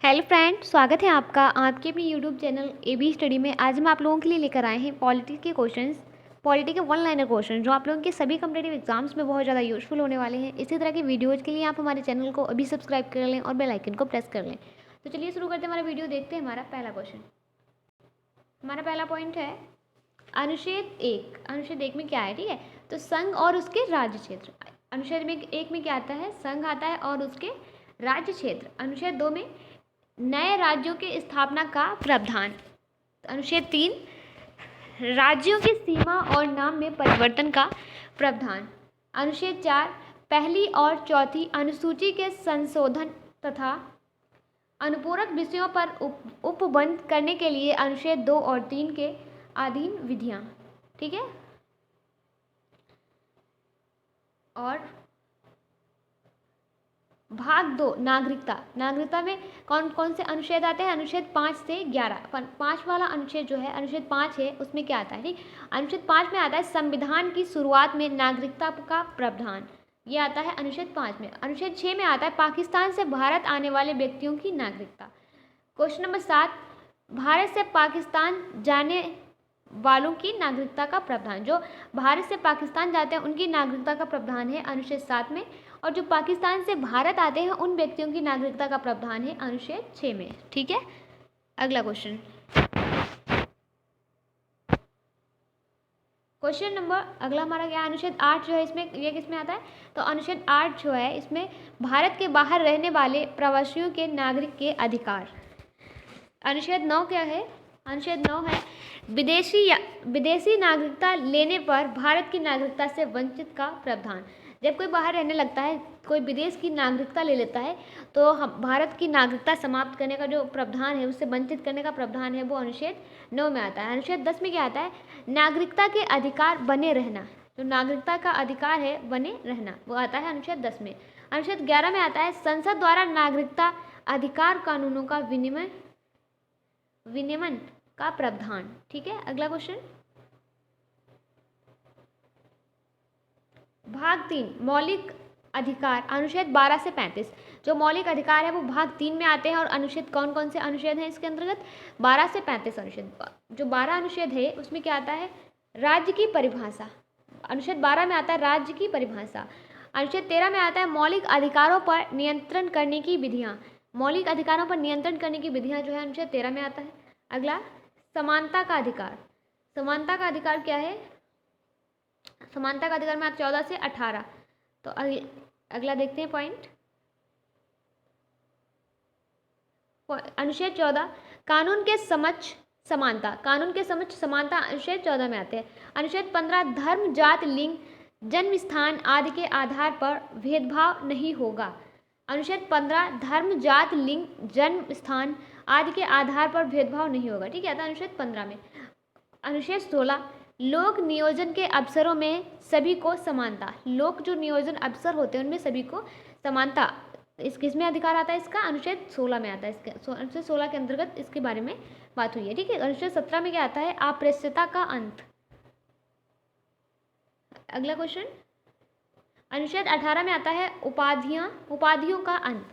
Hello friend, स्वागत है आपका आपके अपने YouTube channel A B study में। आज हम आप लोगों के लिए लेकर आए हैं पॉलिटी के क्वेश्चंस, पॉलिटी के वन लाइनर क्वेश्चन जो आप लोगों के सभी कम्पिटेटिव एग्जाम्स में बहुत ज़्यादा यूजफुल होने वाले हैं। इसी तरह के वीडियोज़ के लिए आप हमारे चैनल को अभी सब्सक्राइब कर लें और बेल आइकन को प्रेस कर लें। तो चलिए शुरू करते हैं हमारा वीडियो। देखते हैं हमारा पहला क्वेश्चन। हमारा पहला पॉइंट है अनुच्छेद एक। अनुच्छेद एक में क्या है, ठीक है, तो संघ और उसके राज्य क्षेत्र। अनुच्छेद में एक में क्या आता है, संघ आता है और उसके राज्य क्षेत्र। अनुच्छेद दो में नए राज्यों की स्थापना का प्रावधान। अनुच्छेद तीन राज्यों की सीमा और नाम में परिवर्तन का प्रावधान। अनुच्छेद चार पहली और चौथी अनुसूची के संशोधन तथा अनुपूरक विषयों पर उपबंध करने के लिए अनुच्छेद दो और तीन के अधीन विधियां, ठीक है। और भाग दो नागरिकता। नागरिकता में कौन कौन से अनुच्छेद आते हैं, अनुच्छेद 5 से 11। 5 वाला अनुच्छेद जो है, अनुच्छेद 5 है, उसमें क्या आता है, ठीक, अनुच्छेद 5 में आता है संविधान की शुरुआत में नागरिकता का प्रावधान, ये आता है अनुच्छेद 5 में। अनुच्छेद 6 में आता है पाकिस्तान से भारत आने वाले व्यक्तियों की नागरिकता। क्वेश्चन नंबर 7 भारत से पाकिस्तान जाने वालों की नागरिकता का प्रावधान। जो भारत से पाकिस्तान जाते हैं उनकी नागरिकता का प्रावधान है अनुच्छेद 7 में, और जो पाकिस्तान से भारत आते हैं उन व्यक्तियों की नागरिकता का प्रावधान है अनुच्छेद 6 में, ठीक है। अगला क्वेश्चन, क्वेश्चन नंबर अगला हमारा क्या है, अनुच्छेद 8 जो है, इसमें ये किसमें आता है, तो अनुच्छेद 8 जो है इसमें भारत के बाहर रहने वाले प्रवासियों के नागरिक के अधिकार। अनुच्छेद 9 क्या है, अनुच्छेद 9 है विदेशी नागरिकता लेने पर भारत की नागरिकता से वंचित का प्रावधान। जब कोई बाहर रहने लगता है, कोई विदेश की नागरिकता ले लेता है, तो हम भारत की नागरिकता समाप्त करने का जो प्रावधान है, उससे वंचित करने का प्रावधान है, वो अनुच्छेद 9 में आता है। अनुच्छेद 10 में क्या आता है, नागरिकता के अधिकार बने रहना। जो नागरिकता का अधिकार है बने रहना, वो आता है अनुच्छेद 10 में। अनुच्छेद 11 में आता है संसद द्वारा नागरिकता अधिकार कानूनों का विनियमन का प्रावधान, ठीक है। अगला क्वेश्चन, भाग 3 मौलिक अधिकार। अनुच्छेद 12 से 35 जो मौलिक अधिकार है वो भाग 3 में आते हैं। और अनुच्छेद कौन कौन से अनुच्छेद हैं इसके अंतर्गत, 12 से 35 अनुच्छेद। जो 12 अनुच्छेद है उसमें क्या आता है, राज्य की परिभाषा। अनुच्छेद 12 में आता है राज्य की परिभाषा। अनुच्छेद 13 में आता है मौलिक अधिकारों पर नियंत्रण करने की विधियां। मौलिक अधिकारों पर नियंत्रण करने की विधियां जो है अनुच्छेद 13 में आता है। अगला समानता का अधिकार। समानता का अधिकार क्या है, समानता का अधिकार में आता 14 से 18। तो अगला देखते हैं पॉइंट, अनुच्छेद 14 कानून के समक्ष समानता। कानून के समक्ष समानता अनुच्छेद 14 में आते हैं। अनुच्छेद 15 धर्म जात लिंग जन्म स्थान आदि के आधार पर भेदभाव नहीं होगा। अनुच्छेद 15 धर्म जात लिंग जन्म स्थान आदि के आधार पर भेदभाव नहीं होगा, ठीक है, आता है अनुच्छेद 15 में। अनुच्छेद 16 लोक नियोजन के अवसरों में सभी को समानता। लोक जो नियोजन अवसर होते हैं उनमें सभी को समानता, इस किसमें अधिकार आता है इसका, अनुच्छेद 16 में आता है। इसके अनुच्छेद 16 के अंतर्गत इसके बारे में बात हुई है, ठीक है। अनुच्छेद 17 में क्या आता है, अप्रत्यक्षता का अंत। अगला क्वेश्चन, अनुच्छेद 18 में आता है उपाधियों का अंत।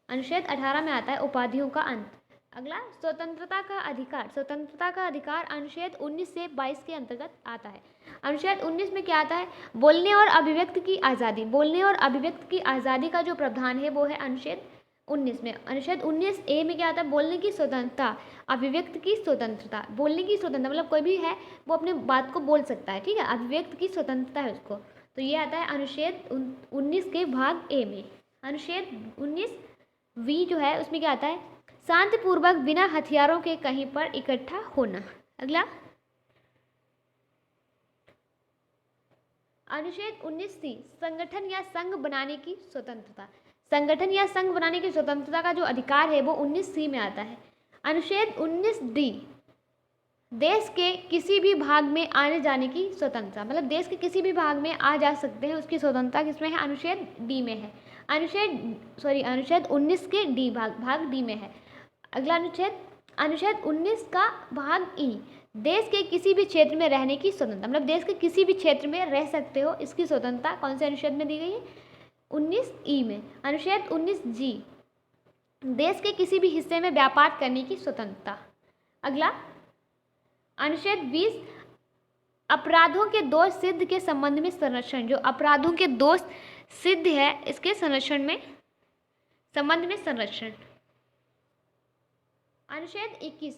अनुच्छेद 18 में आता है उपाधियों का अंत। अगला स्वतंत्रता का अधिकार। स्वतंत्रता का अधिकार अनुच्छेद 19 से 22 के अंतर्गत आता है। अनुच्छेद 19 में क्या आता है, बोलने और अभिव्यक्ति की आज़ादी। बोलने और अभिव्यक्ति की आज़ादी का जो प्रावधान है वो है अनुच्छेद 19 में। अनुच्छेद 19 ए में क्या आता है, बोलने की स्वतंत्रता, अभिव्यक्ति की स्वतंत्रता। बोलने की स्वतंत्रता मतलब कोई भी है वो अपने बात को बोल सकता है, ठीक है, अभिव्यक्ति की स्वतंत्रता है उसको। तो ये आता है अनुच्छेद 19 के भाग ए में। अनुच्छेद 19 वी जो है उसमें क्या आता है, शांतिपूर्वक बिना हथियारों के कहीं पर इकट्ठा होना। अगला अनुच्छेद 19 सी संगठन या संघ बनाने की स्वतंत्रता। संगठन या संघ बनाने की स्वतंत्रता का जो अधिकार है वो 19 सी में आता है। अनुच्छेद 19 डी देश के किसी भी भाग में आने जाने की स्वतंत्रता, मतलब देश के किसी भी भाग में आ जा सकते हैं, उसकी स्वतंत्रता किसमें है, अनुच्छेद डी में है। अनुच्छेद 19 के डी भाग डी में है। अगला अनुच्छेद 19 का भाग ई देश के किसी भी क्षेत्र में रहने की स्वतंत्रता, मतलब देश के किसी भी क्षेत्र में रह सकते हो, इसकी स्वतंत्रता कौन से अनुच्छेद में दी गई है, 19 ई में। अनुच्छेद 19 जी देश के किसी भी हिस्से में व्यापार करने की स्वतंत्रता। अगला, अनुच्छेद 20 अपराधों के दोष सिद्ध के संबंध में संरक्षण। जो अपराधों के दोष सिद्ध है इसके संरक्षण में संबंध में संरक्षण। अनुच्छेद 21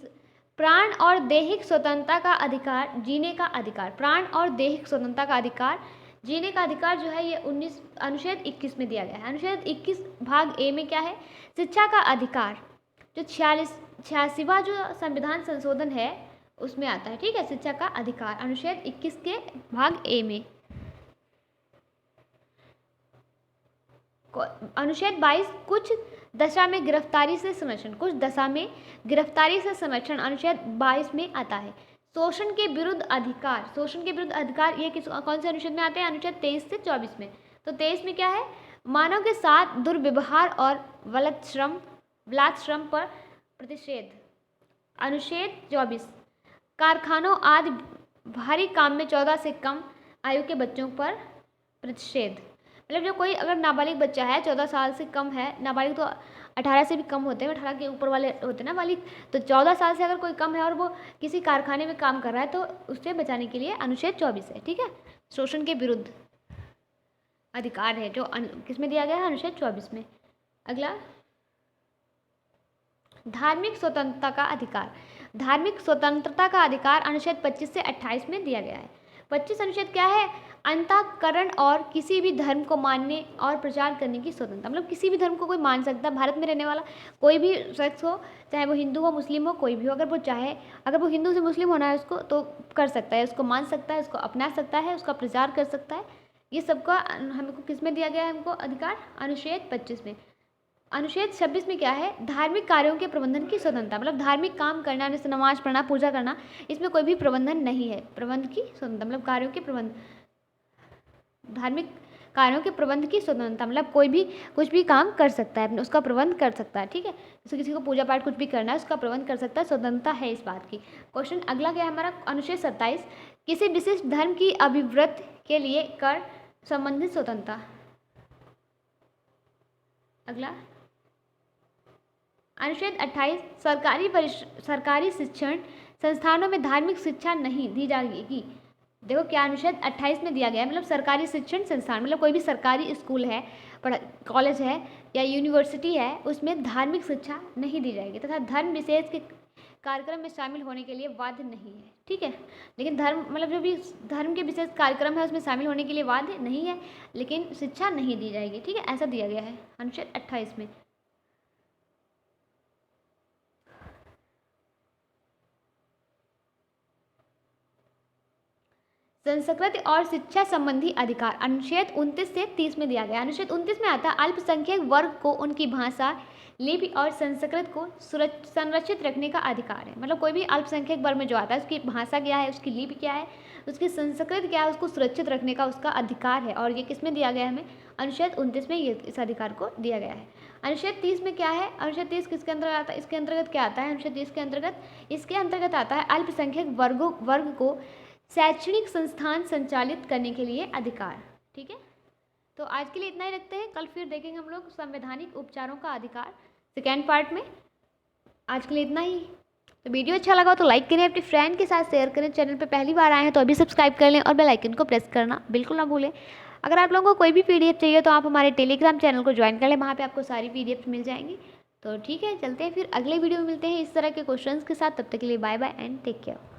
प्राण और दैहिक स्वतंत्रता का अधिकार, जीने का अधिकार। प्राण और दैहिक स्वतंत्रता का अधिकार, जीने का अधिकार जो है ये अनुच्छेद 21 में दिया गया है। अनुच्छेद 21 भाग ए में क्या है? शिक्षा का अधिकार, जो 86वां जो संविधान संशोधन है उसमें आता है। ठीक है, शिक्षा का अधिकार अनुच्छेद 21 के भाग ए में। अनुच्छेद 22 कुछ दशा में गिरफ्तारी से संरक्षण। कुछ दशा में गिरफ्तारी से संरक्षण अनुच्छेद 22 में आता है। शोषण के विरुद्ध अधिकार, शोषण के विरुद्ध अधिकार ये कौन से अनुच्छेद में आते हैं? अनुच्छेद 23 से 24 में। तो 23 में क्या है? मानव के साथ दुर्व्यवहार और बलात्श्रम पर प्रतिषेध। अनुच्छेद 24 कारखानों आदि भारी काम में 14 से कम आयु के बच्चों पर प्रतिषेध। मतलब जो कोई अगर नाबालिग बच्चा है, 14 साल से कम है, नाबालिग तो 18 से भी कम होते हैं, 18 के ऊपर वाले होते हैं ना बालिग, तो 14 साल से अगर कोई कम है और वो किसी कारखाने में काम कर रहा है तो उससे बचाने के लिए अनुच्छेद 24 है। ठीक है, शोषण के विरुद्ध अधिकार है जो किस में दिया गया है? अनुच्छेद 24 में। अगला, धार्मिक स्वतंत्रता का अधिकार। धार्मिक स्वतंत्रता का अधिकार अनुच्छेद 25 से 28 में दिया गया है। 25 अनुच्छेद क्या है? अंतःकरण और किसी भी धर्म को मानने और प्रचार करने की स्वतंत्रता। मतलब किसी भी धर्म को कोई मान सकता है, भारत में रहने वाला कोई भी शख्स हो, चाहे वो हिंदू हो, मुस्लिम हो, कोई भी हो, अगर वो चाहे, अगर वो हिंदू से मुस्लिम होना है उसको तो कर सकता है, उसको मान सकता है, उसको अपना सकता है, उसका प्रचार कर सकता है। ये सबका हमको किस में दिया गया है? हमको अधिकार अनुच्छेद 25 में। अनुच्छेद 26 में क्या है? धार्मिक कार्यों के प्रबंधन की स्वतंत्रता। मतलब धार्मिक काम करना, जैसे नमाज पढ़ना, पूजा करना, इसमें कोई भी प्रबंधन नहीं है। प्रबंध की स्वतंत्रता मतलब कार्यों के प्रबंध, धार्मिक कार्यों के प्रबंध की स्वतंत्रता मतलब कोई भी कुछ भी काम कर सकता है, उसका प्रबंध कर सकता है। ठीक है, जैसे किसी को पूजा पाठ कुछ भी करना है उसका प्रबंध कर सकता है, स्वतंत्रता है इस बात की। क्वेश्चन अगला क्या है हमारा? अनुच्छेद 27 किसी विशिष्ट धर्म की अभिवृद्धि के लिए कर संबंधित स्वतंत्रता। अगला, अनुच्छेद 28 सरकारी शिक्षण संस्थानों में धार्मिक शिक्षा नहीं दी जाएगी। देखो क्या अनुच्छेद 28 में दिया गया है, मतलब सरकारी शिक्षण संस्थान मतलब कोई भी सरकारी स्कूल है, कॉलेज है या यूनिवर्सिटी है, उसमें धार्मिक शिक्षा नहीं दी जाएगी तथा धर्म विशेष के कार्यक्रम में शामिल होने के लिए बाध्य नहीं है। ठीक है, लेकिन धर्म मतलब जो भी धर्म के विशेष कार्यक्रम है उसमें शामिल होने के लिए बाध्य नहीं है, लेकिन शिक्षा नहीं दी जाएगी। ठीक है, ऐसा दिया गया है अनुच्छेद 28 में। संस्कृति और शिक्षा संबंधी अधिकार अनुच्छेद 29 से 30 में दिया गया। अनुच्छेद 29 में आता है अल्पसंख्यक वर्ग को उनकी भाषा, लिपि और संस्कृत को संरक्षित रखने का अधिकार है। मतलब कोई भी अल्पसंख्यक वर्ग में जो आता है उसकी भाषा क्या है, उसकी लिपि क्या है, उसकी संस्कृत क्या है, उसको सुरक्षित रखने का उसका अधिकार है। और ये किस में दिया गया है? हमें अनुच्छेद 29 में ये इस अधिकार को दिया गया है। अनुच्छेद 30 में क्या है? अनुच्छेद 30 किसके अंतर्गत आता है? इसके अंतर्गत क्या आता है? अनुच्छेद 30 के अंतर्गत इसके अंतर्गत आता है अल्पसंख्यक वर्ग को शैक्षणिक संस्थान संचालित करने के लिए अधिकार। ठीक है, तो आज के लिए इतना ही रखते हैं, कल फिर देखेंगे हम लोग संवैधानिक उपचारों का अधिकार सेकेंड पार्ट में। आज के लिए इतना ही। तो वीडियो अच्छा लगा तो लाइक करें, अपने फ्रेंड के साथ शेयर करें, चैनल पे पहली बार आए हैं तो अभी सब्सक्राइब कर लें और बेल आइकन को प्रेस करना बिल्कुल ना भूलें। अगर आप लोगों को कोई भी PDF चाहिए तो आप हमारे टेलीग्राम चैनल को ज्वाइन कर लें, वहाँ पर आपको सारी PDF मिल जाएंगी। तो ठीक है, चलते हैं फिर अगले वीडियो में मिलते हैं इस तरह के क्वेश्चंस के साथ। तब तक के लिए bye bye and take care.